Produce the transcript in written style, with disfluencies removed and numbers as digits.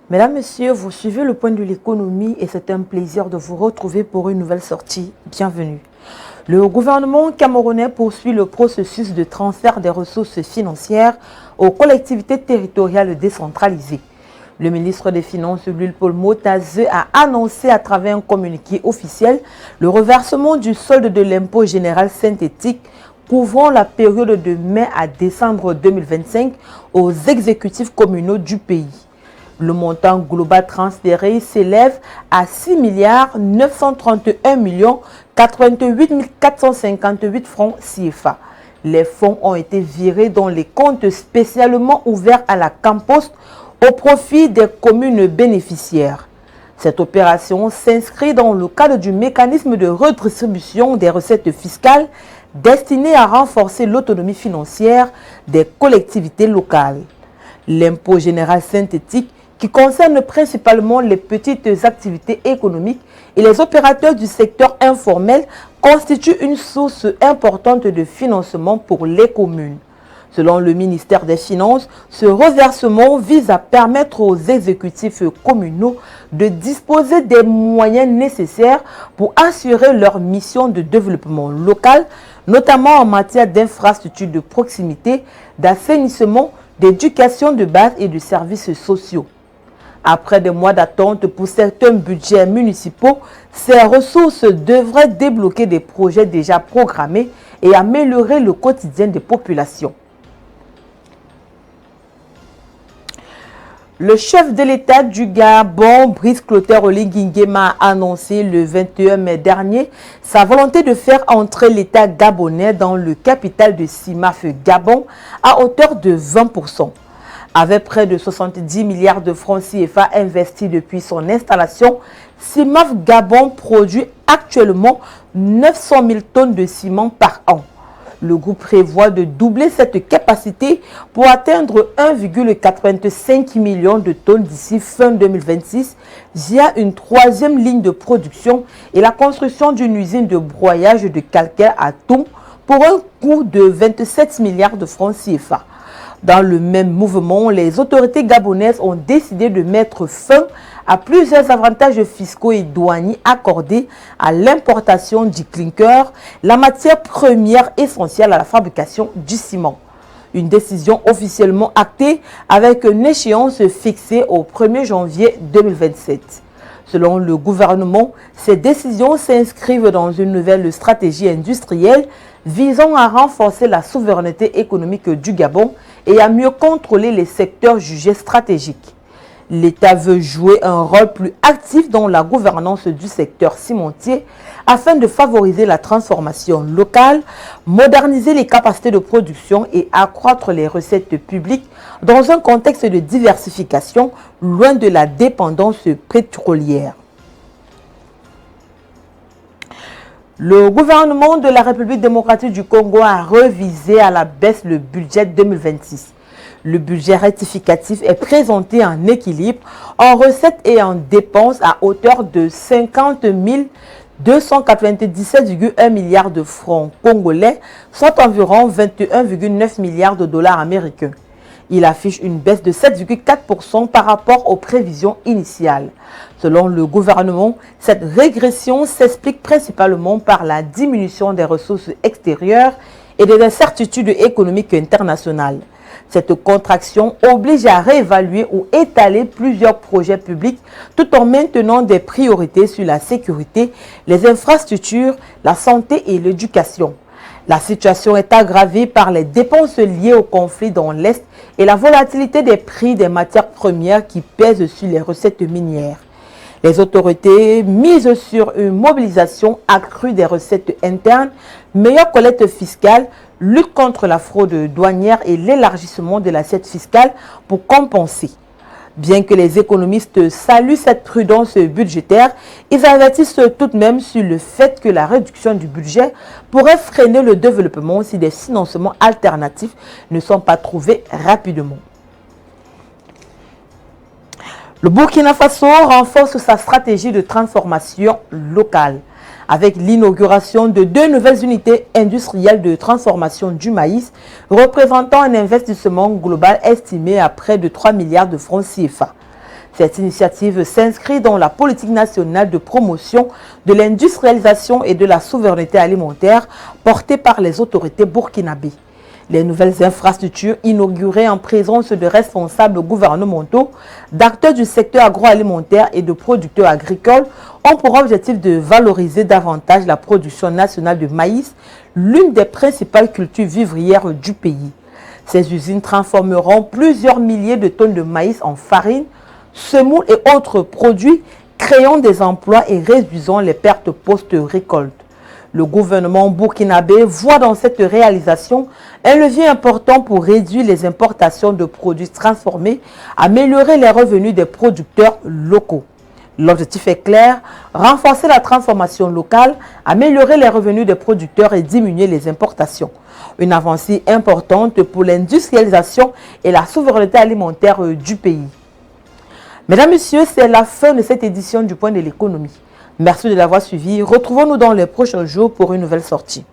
Mesdames, Messieurs, vous suivez le point de l'économie et c'est un plaisir de vous retrouver pour une nouvelle sortie. Bienvenue. Le gouvernement camerounais poursuit le processus de transfert des ressources financières aux collectivités territoriales décentralisées. Le ministre des Finances, Luc-Paul Motazé, a annoncé à travers un communiqué officiel le reversement du solde de l'impôt général synthétique couvrant la période de mai à décembre 2025 aux exécutifs communaux du pays. Le montant global transféré s'élève à 6,931,458,458 francs CFA. Les fonds ont été virés dans les comptes spécialement ouverts à la Campost au profit des communes bénéficiaires. Cette opération s'inscrit dans le cadre du mécanisme de redistribution des recettes fiscales destiné à renforcer l'autonomie financière des collectivités locales. L'impôt général synthétique, qui concerne principalement les petites activités économiques et les opérateurs du secteur informel, constitue une source importante de financement pour les communes. Selon le ministère des Finances, ce reversement vise à permettre aux exécutifs communaux de disposer des moyens nécessaires pour assurer leur mission de développement local, notamment en matière d'infrastructures de proximité, d'assainissement, d'éducation de base et de services sociaux. Après des mois d'attente pour certains budgets municipaux, ces ressources devraient débloquer des projets déjà programmés et améliorer le quotidien des populations. Le chef de l'État du Gabon, Brice Clotaire Oligui Nguema, a annoncé le 21 mai dernier sa volonté de faire entrer l'État gabonais dans le capital de CIMAF Gabon à hauteur de 20%. Avec près de 70 milliards de francs CFA investis depuis son installation, CIMAF Gabon produit actuellement 900 000 tonnes de ciment par an. Le groupe prévoit de doubler cette capacité pour atteindre 1,85 million de tonnes d'ici fin 2026 via une troisième ligne de production et la construction d'une usine de broyage de calcaire à Toum pour un coût de 27 milliards de francs CFA. Dans le même mouvement, les autorités gabonaises ont décidé de mettre fin à plusieurs avantages fiscaux et douaniers accordés à l'importation du clinker, la matière première essentielle à la fabrication du ciment. Une décision officiellement actée avec une échéance fixée au 1er janvier 2027. Selon le gouvernement, ces décisions s'inscrivent dans une nouvelle stratégie industrielle visant à renforcer la souveraineté économique du Gabon et à mieux contrôler les secteurs jugés stratégiques. L'État veut jouer un rôle plus actif dans la gouvernance du secteur cimentier afin de favoriser la transformation locale, moderniser les capacités de production et accroître les recettes publiques dans un contexte de diversification loin de la dépendance pétrolière. Le gouvernement de la République démocratique du Congo a révisé à la baisse le budget 2026. Le budget rectificatif est présenté en équilibre, en recettes et en dépenses à hauteur de 50 297,1 milliards de francs congolais, soit environ 21,9 milliards de dollars américains. Il affiche une baisse de 7,4% par rapport aux prévisions initiales. Selon le gouvernement, cette régression s'explique principalement par la diminution des ressources extérieures et des incertitudes économiques internationales. Cette contraction oblige à réévaluer ou étaler plusieurs projets publics tout en maintenant des priorités sur la sécurité, les infrastructures, la santé et l'éducation. La situation est aggravée par les dépenses liées au conflit dans l'Est et la volatilité des prix des matières premières qui pèsent sur les recettes minières. Les autorités misent sur une mobilisation accrue des recettes internes, meilleure collecte fiscale, lutte contre la fraude douanière et l'élargissement de l'assiette fiscale pour compenser. Bien que les économistes saluent cette prudence budgétaire, ils avertissent tout de même sur le fait que la réduction du budget pourrait freiner le développement si des financements alternatifs ne sont pas trouvés rapidement. Le Burkina Faso renforce sa stratégie de transformation locale. Avec l'inauguration de 2 nouvelles unités industrielles de transformation du maïs, représentant un investissement global estimé à près de 3 milliards de francs CFA. Cette initiative s'inscrit dans la politique nationale de promotion de l'industrialisation et de la souveraineté alimentaire portée par les autorités burkinabées. Les nouvelles infrastructures inaugurées en présence de responsables gouvernementaux, d'acteurs du secteur agroalimentaire et de producteurs agricoles ont pour objectif de valoriser davantage la production nationale de maïs, l'une des principales cultures vivrières du pays. Ces usines transformeront plusieurs milliers de tonnes de maïs en farine, semoule et autres produits, créant des emplois et réduisant les pertes post-récolte. Le gouvernement burkinabé voit dans cette réalisation un levier important pour réduire les importations de produits transformés, améliorer les revenus des producteurs locaux. L'objectif est clair, renforcer la transformation locale, améliorer les revenus des producteurs et diminuer les importations. Une avancée importante pour l'industrialisation et la souveraineté alimentaire du pays. Mesdames, Messieurs, c'est la fin de cette édition du Point de l'économie. Merci de l'avoir suivi. Retrouvons-nous dans les prochains jours pour une nouvelle sortie.